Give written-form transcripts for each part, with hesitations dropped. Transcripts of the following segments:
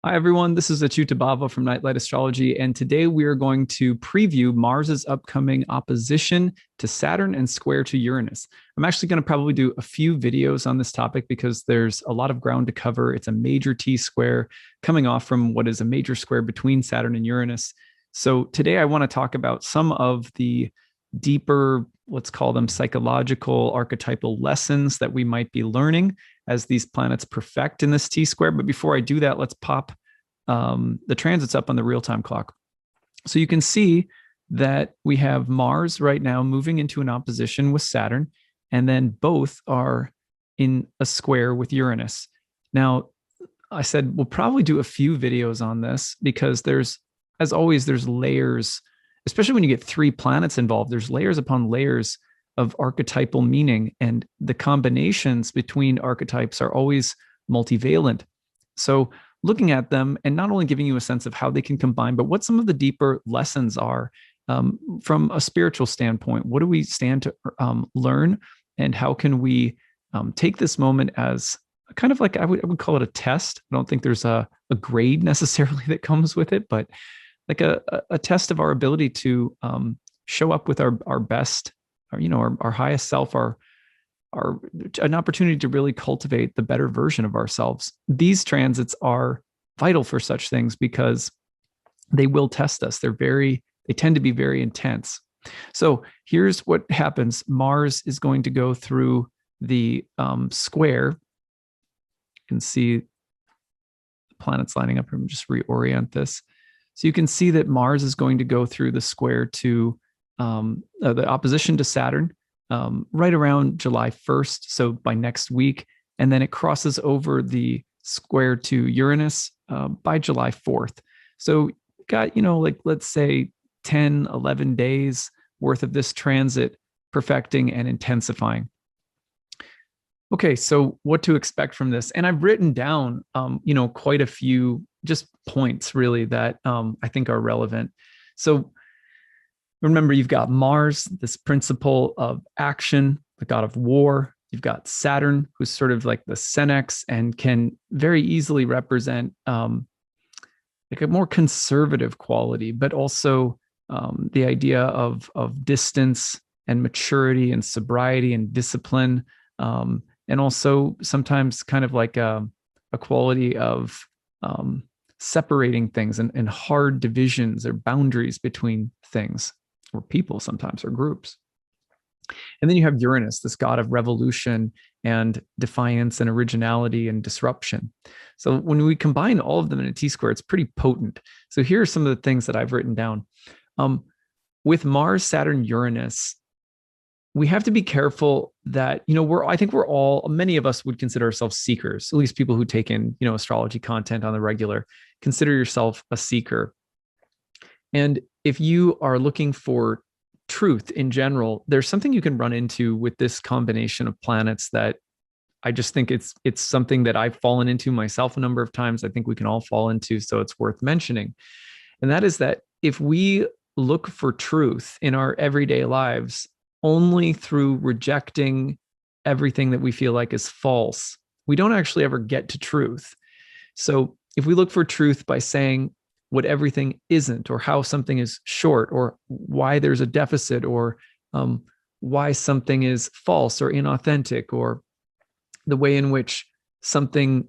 Hi, everyone. This is acyuta-bhava from Nightlight Astrology, and today we are going to preview Mars's upcoming opposition to Saturn and square to Uranus. I'm actually going to probably do a few videos on this topic because there's a lot of ground to cover. It's a major T square coming off from what is a major square between Saturn and Uranus. So today I want to talk about some of the deeper, let's call them psychological, archetypal lessons that we might be learning as these planets perfect in this T square. But before I do that, let's pop the transits up on the real-time clock. So you can see that we have Mars right now moving into an opposition with Saturn, and then both are in a square with Uranus. Now, I said we'll probably do a few videos on this because as always, there's layers, especially when you get three planets involved, there's layers upon layers of archetypal meaning, and the combinations between archetypes are always multivalent. So looking at them and not only giving you a sense of how they can combine, but what some of the deeper lessons are from a spiritual standpoint. What do we stand to learn, and how can we take this moment as kind of like I would call it a test. I don't think there's a grade necessarily that comes with it, but like a test of our ability to show up with our best, our highest self, our an opportunity to really cultivate the better version of ourselves. These transits are vital for such things because they will test us. They tend to be very intense. So here's what happens. Mars is going to go through the square. You can see the planets lining up. I'm just reorient this. So you can see that Mars is going to go through the square to the opposition to Saturn right around July 1st. So by next week. And then it crosses over the square to Uranus by July 4th. So got, let's say 10, 11 days worth of this transit perfecting and intensifying. Okay, so what to expect from this? And I've written down, quite a few just points really that I think are relevant. So remember, you've got Mars, this principle of action, the god of war. You've got Saturn, who's sort of like the senex and can very easily represent like a more conservative quality, but also the idea of distance and maturity and sobriety and discipline. And also sometimes kind of like a quality of separating things and hard divisions or boundaries between things or people sometimes or groups. And then you have Uranus, this god of revolution and defiance and originality and disruption. So when we combine all of them in a T-square, it's pretty potent. So here are some of the things that I've written down. With Mars, Saturn, Uranus, we have to be careful that, I think many of us would consider ourselves seekers, at least people who take in, astrology content on the regular, consider yourself a seeker. And if you are looking for truth in general, there's something you can run into with this combination of planets that I just think it's something that I've fallen into myself a number of times. I think we can all fall into, so it's worth mentioning. And that is that if we look for truth in our everyday lives only through rejecting everything that we feel like is false, we don't actually ever get to truth. So if we look for truth by saying what everything isn't, or how something is short, or why there's a deficit, or why something is false or inauthentic, or the way in which something,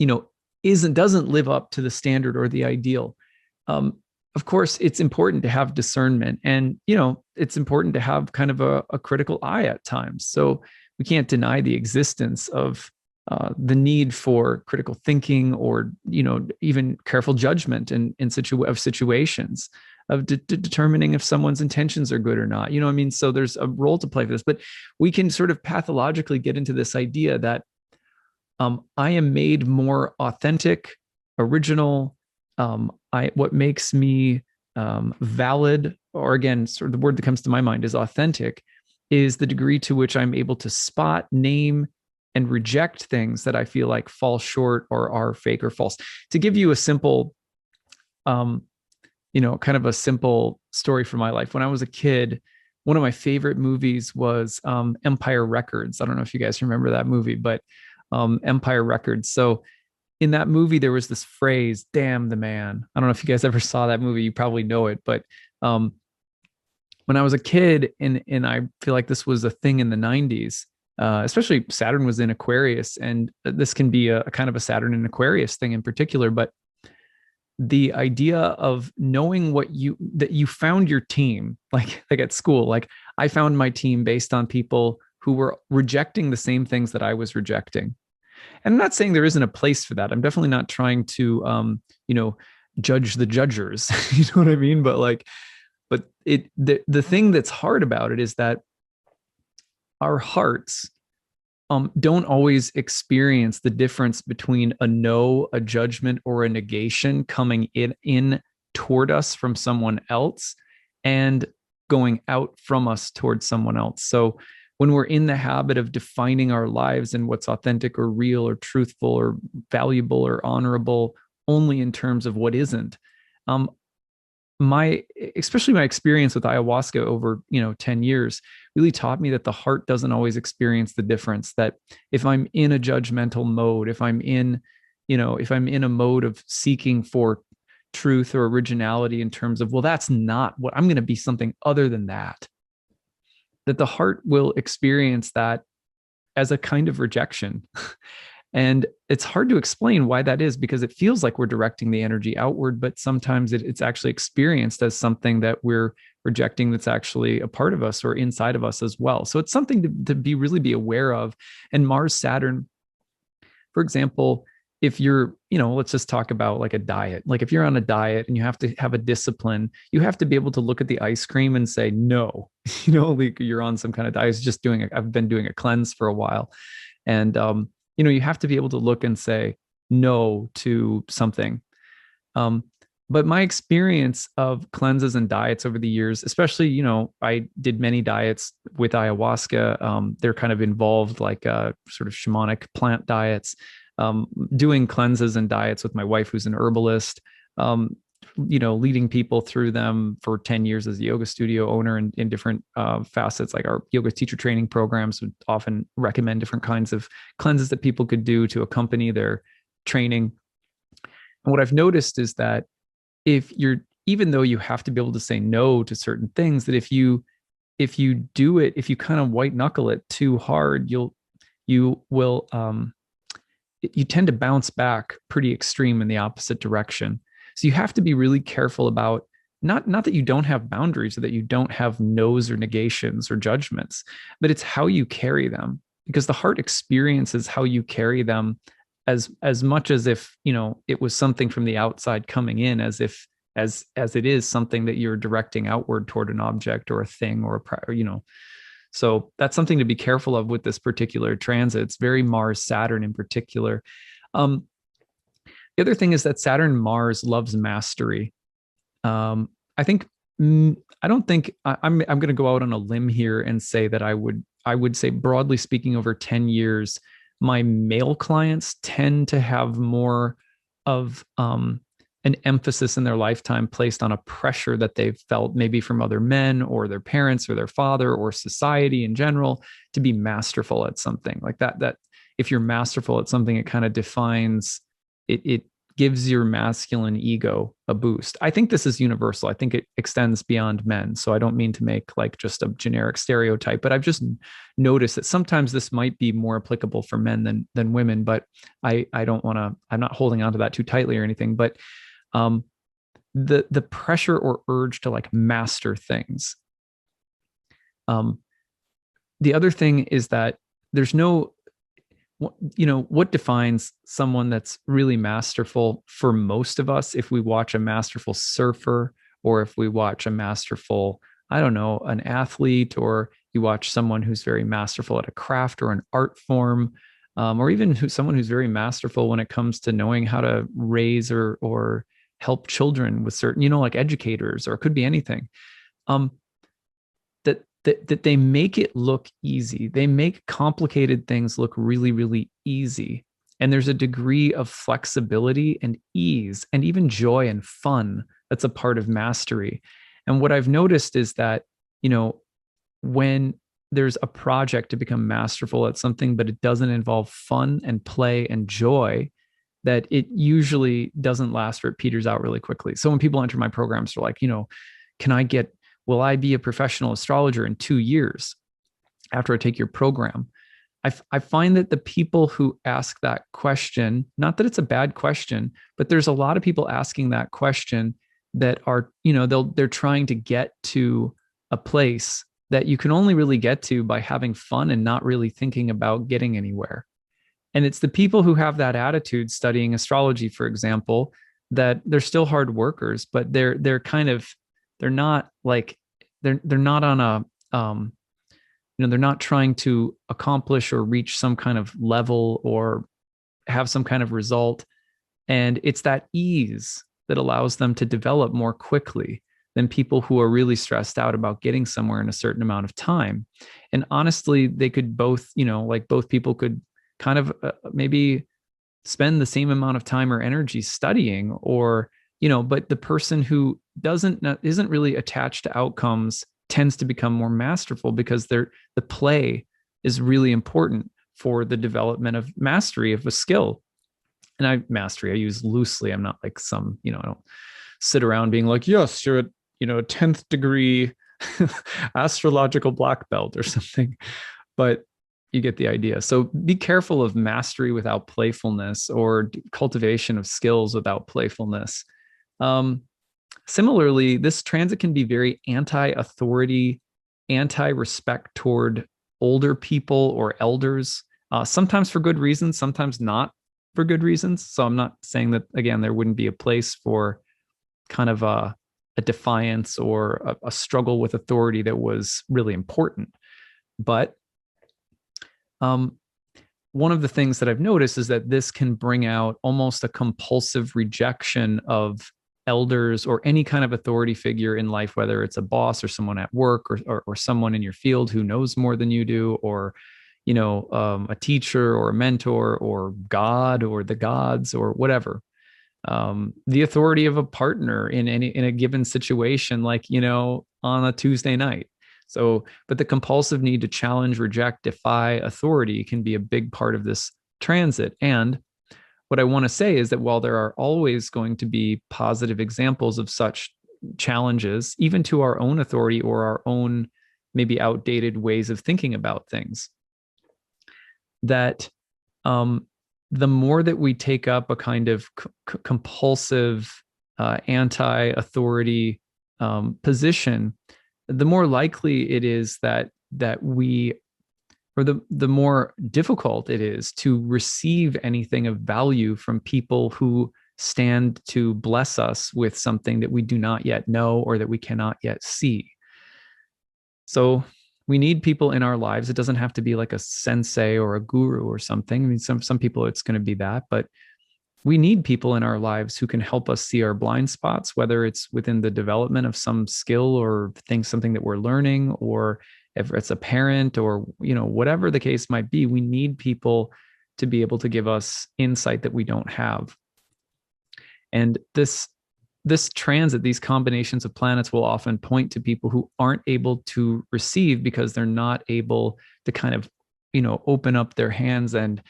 doesn't live up to the standard or the ideal. Of course, it's important to have discernment, and it's important to have kind of a critical eye at times. So we can't deny the existence of the need for critical thinking, or even careful judgment in situations, of determining if someone's intentions are good or not. So there's a role to play for this, but we can sort of pathologically get into this idea that I am made more authentic, original. What makes me valid, or again, sort of the word that comes to my mind is authentic, is the degree to which I'm able to spot, name, and reject things that I feel like fall short or are fake or false. To give you a simple, kind of a simple story from my life. When I was a kid, one of my favorite movies was Empire Records. I don't know if you guys remember that movie, but Empire Records. So in that movie, there was this phrase, damn the man. I don't know if you guys ever saw that movie. You probably know it, but um, when I was a kid, and I feel like this was a thing in the 90s, especially Saturn was in Aquarius, and this can be a kind of a Saturn and Aquarius thing in particular, but the idea of knowing that you found your team, like at school, like I found my team based on people who were rejecting the same things that I was rejecting. And I'm not saying there isn't a place for that. I'm definitely not trying to judge the judgers. You know what I mean? But the thing that's hard about it is that our hearts don't always experience the difference between a no, a judgment, or a negation coming in toward us from someone else and going out from us towards someone else. So when we're in the habit of defining our lives and what's authentic or real or truthful or valuable or honorable only in terms of what isn't, um, especially my experience with ayahuasca over 10 years really taught me that the heart doesn't always experience the difference. That if I'm in a judgmental mode, if I'm in a mode of seeking for truth or originality in terms of, well, that's not what I'm going to be, something other than that the heart will experience that as a kind of rejection. And it's hard to explain why that is, because it feels like we're directing the energy outward, but sometimes it's actually experienced as something that we're rejecting that's actually a part of us or inside of us as well. So it's something to be aware of. And Mars, Saturn, for example, if you're, let's just talk about like a diet. Like if you're on a diet and you have to have a discipline, you have to be able to look at the ice cream and say, no, like you're on some kind of diet. I've been doing a cleanse for a while. And, you have to be able to look and say no to something. But my experience of cleanses and diets over the years, especially, I did many diets with ayahuasca. They're kind of involved like sort of shamanic plant diets, doing cleanses and diets with my wife, who's an herbalist, leading people through them for 10 years as a yoga studio owner in different facets, like our yoga teacher training programs would often recommend different kinds of cleanses that people could do to accompany their training. And what I've noticed is that even though you have to be able to say no to certain things, that if you do it, if you kind of white knuckle it too hard, you tend to bounce back pretty extreme in the opposite direction. So you have to be really careful about not that you don't have boundaries or that you don't have no's or negations or judgments, but it's how you carry them, because the heart experiences how you carry them as much as if, it was something from the outside coming in, as it is something that you're directing outward toward an object or a thing or so that's something to be careful of with this particular transit. It's very Mars, Saturn in particular. The other thing is that Saturn, Mars loves mastery. I think, I don't think I'm going to go out on a limb here and say that I would say, broadly speaking, over 10 years, my male clients tend to have more of an emphasis in their lifetime placed on a pressure that they've felt maybe from other men or their parents or their father or society in general to be masterful at something like that if you're masterful at something, it kind of defines it gives your masculine ego a boost. I think this is universal. I think it extends beyond men. So I don't mean to make like just a generic stereotype, but I've just noticed that sometimes this might be more applicable for men than women, but I'm not holding on to that too tightly or anything, but the pressure or urge to like master things. The other thing is that there's no, what defines someone that's really masterful for most of us? If we watch a masterful surfer, or if we watch a masterful, I don't know, an athlete, or you watch someone who's very masterful at a craft or an art form, or even someone who's very masterful when it comes to knowing how to raise or help children with certain, like educators, or it could be anything. That they make it look easy. They make complicated things look really, really easy. And there's a degree of flexibility and ease and even joy and fun that's a part of mastery. And what I've noticed is that, when there's a project to become masterful at something, but it doesn't involve fun and play and joy, that it usually doesn't last or it peters out really quickly. So when people enter my programs, they're like, will I be a professional astrologer in 2 years after I take your program? I find that the people who ask that question, not that it's a bad question, but there's a lot of people asking that question that are, they're trying to get to a place that you can only really get to by having fun and not really thinking about getting anywhere. And it's the people who have that attitude studying astrology, for example, that they're still hard workers, but they're not like they're not on a they're not trying to accomplish or reach some kind of level or have some kind of result. And it's that ease that allows them to develop more quickly than people who are really stressed out about getting somewhere in a certain amount of time. And honestly, they could both, both people could kind of maybe spend the same amount of time or energy studying, or, but the person who isn't really attached to outcomes tends to become more masterful because the play is really important for the development of mastery of a skill. And I use loosely. I'm not like some, I don't sit around being like, yes, you're at, 10th degree astrological black belt or something, but you get the idea. So be careful of mastery without playfulness, or cultivation of skills without playfulness. Similarly, this transit can be very anti-authority, anti-respect toward older people or elders, sometimes for good reasons, sometimes not for good reasons. So I'm not saying that, again, there wouldn't be a place for kind of a defiance or a struggle with authority that was really important. But one of the things that I've noticed is that this can bring out almost a compulsive rejection of elders or any kind of authority figure in life, whether it's a boss or someone at work or someone in your field who knows more than you do, or a teacher or a mentor or God or the gods or whatever. The authority of a partner in a given situation, like on a Tuesday night. So, but the compulsive need to challenge, reject, defy authority can be a big part of this transit. And what I want to say is that while there are always going to be positive examples of such challenges, even to our own authority or our own maybe outdated ways of thinking about things, that the more that we take up a kind of compulsive anti-authority position, the more likely it is that we, or the more difficult it is to receive anything of value from people who stand to bless us with something that we do not yet know or that we cannot yet see. So we need people in our lives. It doesn't have to be like a sensei or a guru or something. I mean, some people it's going to be that, but we need people in our lives who can help us see our blind spots, whether it's within the development of some skill or something that we're learning, or if it's a parent or, whatever the case might be. We need people to be able to give us insight that we don't have. And this transit, these combinations of planets will often point to people who aren't able to receive because they're not able to kind of, open up their hands and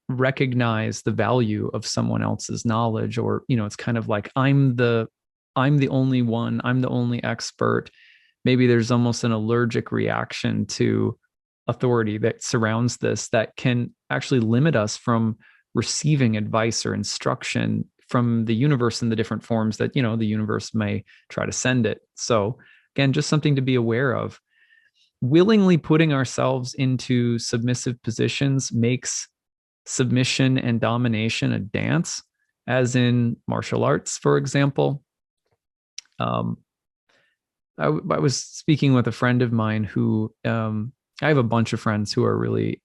recognize the value of someone else's knowledge. Or, it's kind of like, I'm the only one, I'm the only expert. Maybe there's almost an allergic reaction to authority that surrounds this, that can actually limit us from receiving advice or instruction from the universe in the different forms that, the universe may try to send it. So again, just something to be aware of. Willingly putting ourselves into submissive positions makes submission and domination a dance, as in martial arts, for example. I was speaking with a friend of mine who, I have a bunch of friends who are really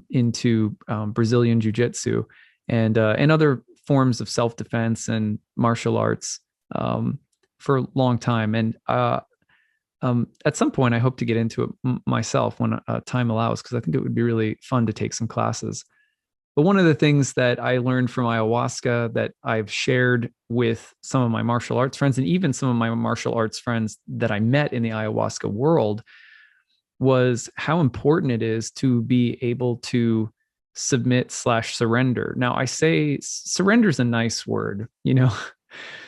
into Brazilian jiu-jitsu and other forms of self-defense and martial arts for a long time. And at some point, I hope to get into it myself when time allows, because I think it would be really fun to take some classes. But one of the things that I learned from ayahuasca that I've shared with some of my martial arts friends, and even some of my martial arts friends that I met in the ayahuasca world, was how important it is to be able to submit slash surrender. Now, I say surrender is a nice word,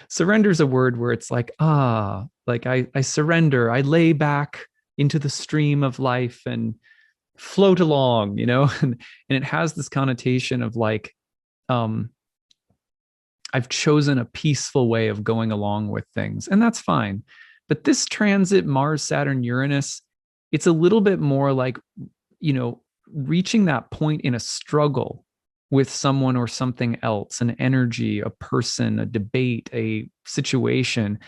surrender is a word where it's like, like I surrender, I lay back into the stream of life and float along, and it has this connotation of like, um, I've chosen a peaceful way of going along with things, and that's fine. But this transit, Mars, Saturn, Uranus, it's a little bit more like, reaching that point in a struggle with someone or something else, an energy, a person, a debate, a situation,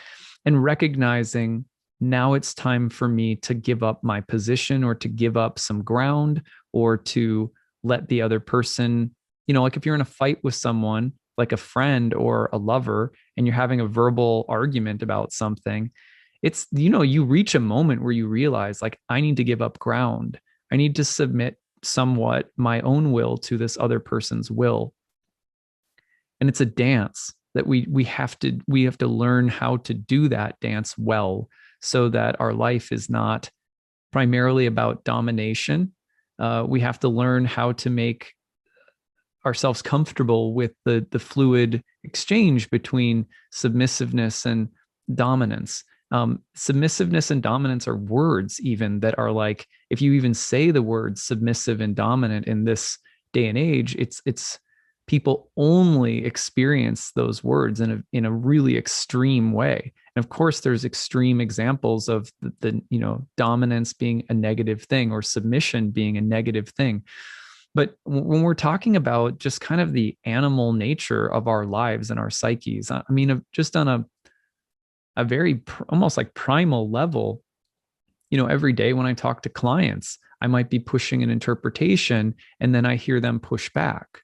and recognizing now it's time for me to give up my position or to give up some ground or to let the other person, like if you're in a fight with someone, like a friend or a lover, and you're having a verbal argument about something, it's, you reach a moment where you realize, like, I need to give up ground. I need to submit somewhat my own will to this other person's will. And it's a dance that we have to learn how to do that dance well, so that our life is not primarily about domination. We have to learn how to make ourselves comfortable with the fluid exchange between submissiveness and dominance. Submissiveness and dominance are words even that are like, if you even say the words submissive and dominant in this day and age, it's people only experience those words in a really extreme way. And of course, there's extreme examples of the dominance being a negative thing or submission being a negative thing. But when we're talking about just kind of the animal nature of our lives and our psyches, I mean, just on a very almost like primal level, every day when I talk to clients, I might be pushing an interpretation and then I hear them push back.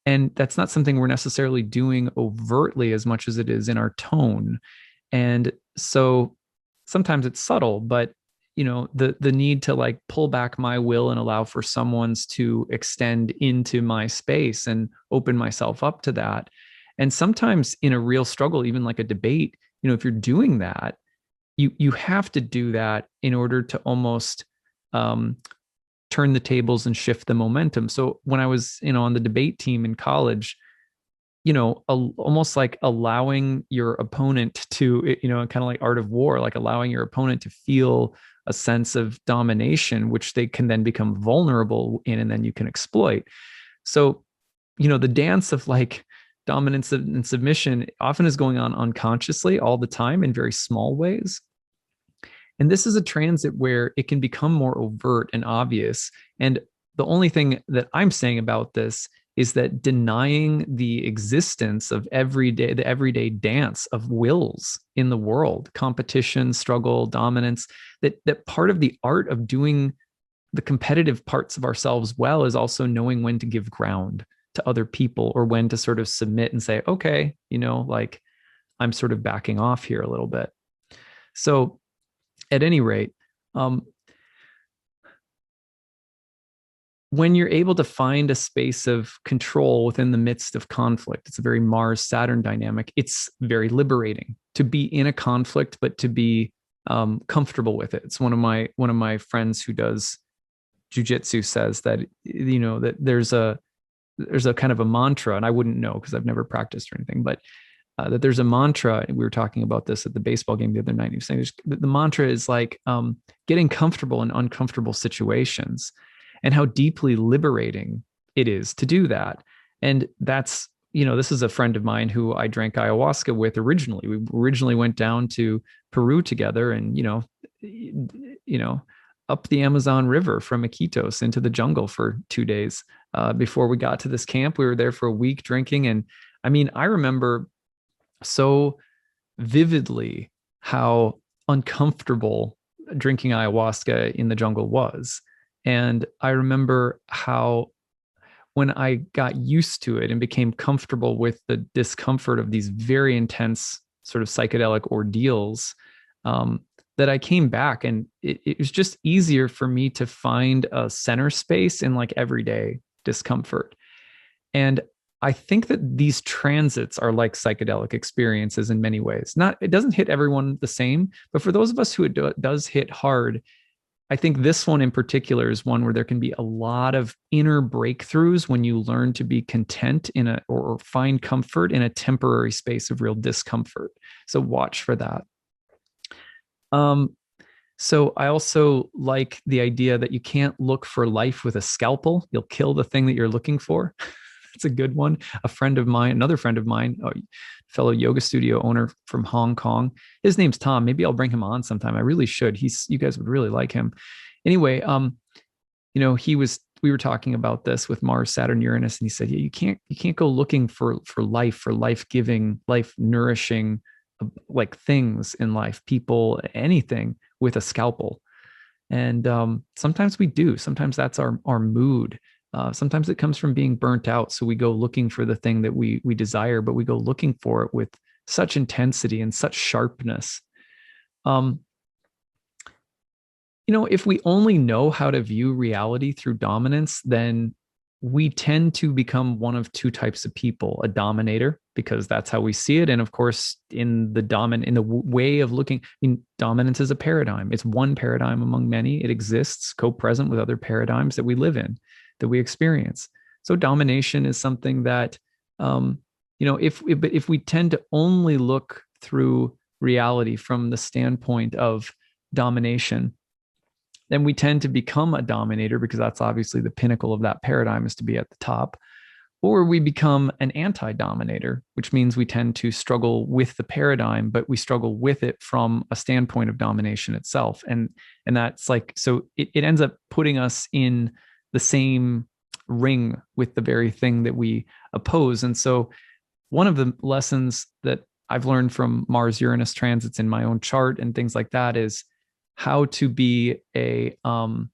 And that's not something we're necessarily doing overtly as much as it is in our tone. And so sometimes it's subtle, but the need to like pull back my will and allow for someone's to extend into my space and open myself up to that. And sometimes in a real struggle, even like a debate, if you're doing that, you have to do that in order to almost turn the tables and shift the momentum. So when I was, on the debate team in college, almost like allowing your opponent to, kind of like Art of War, like allowing your opponent to feel a sense of domination, which they can then become vulnerable in, and then you can exploit. So, the dance of like dominance and submission often is going on unconsciously all the time in very small ways. And this is a transit where it can become more overt and obvious. And the only thing that I'm saying about this is that denying the existence of the everyday dance of wills in the world, competition, struggle, dominance, that part of the art of doing the competitive parts of ourselves well is also knowing when to give ground to other people, or when to sort of submit and say, okay, like I'm sort of backing off here a little bit. So at any rate, when you're able to find a space of control within the midst of conflict, it's a very Mars Saturn dynamic. It's very liberating to be in a conflict, but to be comfortable with it. It's one of my friends who does jujitsu says that that there's a kind of a mantra, and I wouldn't know because I've never practiced or anything, but that there's a mantra. We were talking about this at the baseball game the other night. He was saying the mantra is like getting comfortable in uncomfortable situations, and how deeply liberating it is to do that. And that's, this is a friend of mine who I drank ayahuasca with originally. We originally went down to Peru together and, up the Amazon River from Iquitos into the jungle for 2 days before we got to this camp. We were there for a week drinking. And I mean, I remember so vividly how uncomfortable drinking ayahuasca in the jungle was. And I remember how when I got used to it and became comfortable with the discomfort of these very intense sort of psychedelic ordeals, that I came back, and it was just easier for me to find a center space in like everyday discomfort. And I think that these transits are like psychedelic experiences in many ways. It doesn't hit everyone the same, but for those of us who it does hit hard, I think this one in particular is one where there can be a lot of inner breakthroughs when you learn to be content in a or find comfort in a temporary space of real discomfort. So watch for that. Um, so I also like the idea that you can't look for life with a scalpel. You'll kill the thing that you're looking for. That's a good one. A friend of mine, another friend of mine, a fellow yoga studio owner from Hong Kong. His name's Tom. Maybe I'll bring him on sometime. I really should. You guys would really like him. Anyway, we were talking about this with Mars, Saturn, Uranus, and he said, yeah, you can't go looking for life-giving, life nourishing like things in life, people, anything with a scalpel. And sometimes we do. Sometimes that's our mood. Sometimes it comes from being burnt out. So we go looking for the thing that we desire, but we go looking for it with such intensity and such sharpness. If we only know how to view reality through dominance, then we tend to become one of two types of people: a dominator, because that's how we see it. And of course, in the way of looking, dominance is a paradigm. It's one paradigm among many. It exists co-present with other paradigms that we live in, that we experience. So domination is something that, if we tend to only look through reality from the standpoint of domination, then we tend to become a dominator, because that's obviously the pinnacle of that paradigm, is to be at the top. Or we become an anti-dominator, which means we tend to struggle with the paradigm, but we struggle with it from a standpoint of domination itself. And that's like, so it ends up putting us in the same ring with the very thing that we oppose. And so one of the lessons that I've learned from Mars Uranus transits in my own chart and things like that is how to be how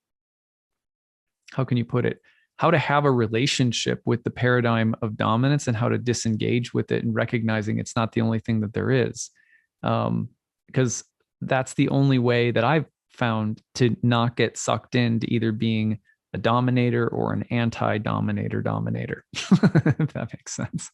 can you put it? How to have a relationship with the paradigm of dominance, and how to disengage with it, and recognizing it's not the only thing that there is. Because that's the only way that I've found to not get sucked into either being a dominator or an anti-dominator dominator, if that makes sense.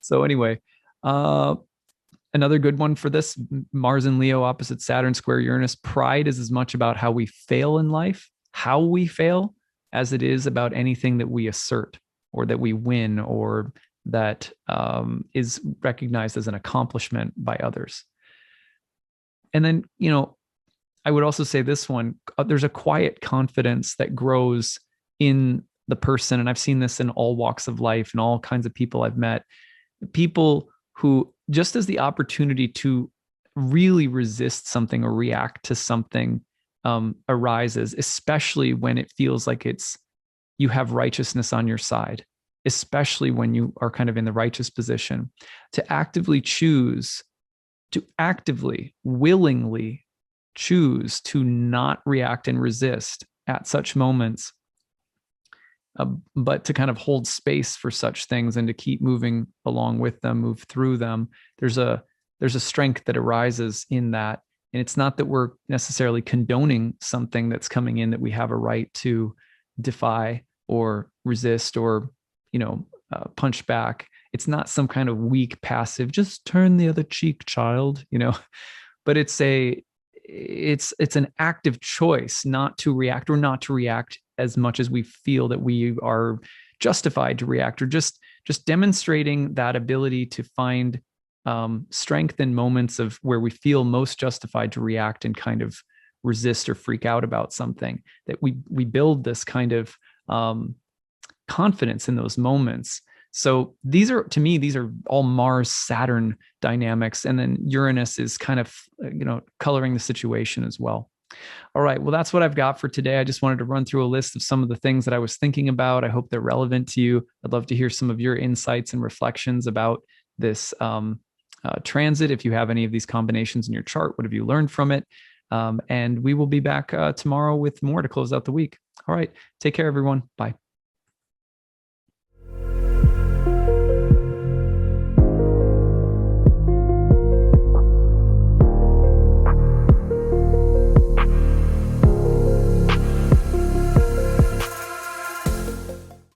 So anyway, another good one for this: Mars in Leo opposite Saturn square Uranus. Pride is as much about how we fail in life, how we fail, as it is about anything that we assert or that we win, or that is recognized as an accomplishment by others. And then, I would also say this one, there's a quiet confidence that grows in the person. And I've seen this in all walks of life and all kinds of people I've met. People who, just as the opportunity to really resist something or react to something arises, especially when it feels like you have righteousness on your side, especially when you are kind of in the righteous position, to actively willingly choose to not react and resist at such moments, but to kind of hold space for such things and to keep moving along with them, move through them. There's a strength that arises in that. And it's not that we're necessarily condoning something that's coming in that we have a right to defy or resist or, punch back. It's not some kind of weak, passive, just turn the other cheek, child, but it's an active choice not to react, or not to react as much as we feel that we are justified to react, or just demonstrating that ability to find strength in moments of where we feel most justified to react and kind of resist or freak out about something, that we build this kind of confidence in those moments. So these are all Mars Saturn dynamics. And then Uranus is kind of, coloring the situation as well. All right. Well, that's what I've got for today. I just wanted to run through a list of some of the things that I was thinking about. I hope they're relevant to you. I'd love to hear some of your insights and reflections about this transit. If you have any of these combinations in your chart, what have you learned from it? And we will be back tomorrow with more to close out the week. All right. Take care, everyone. Bye.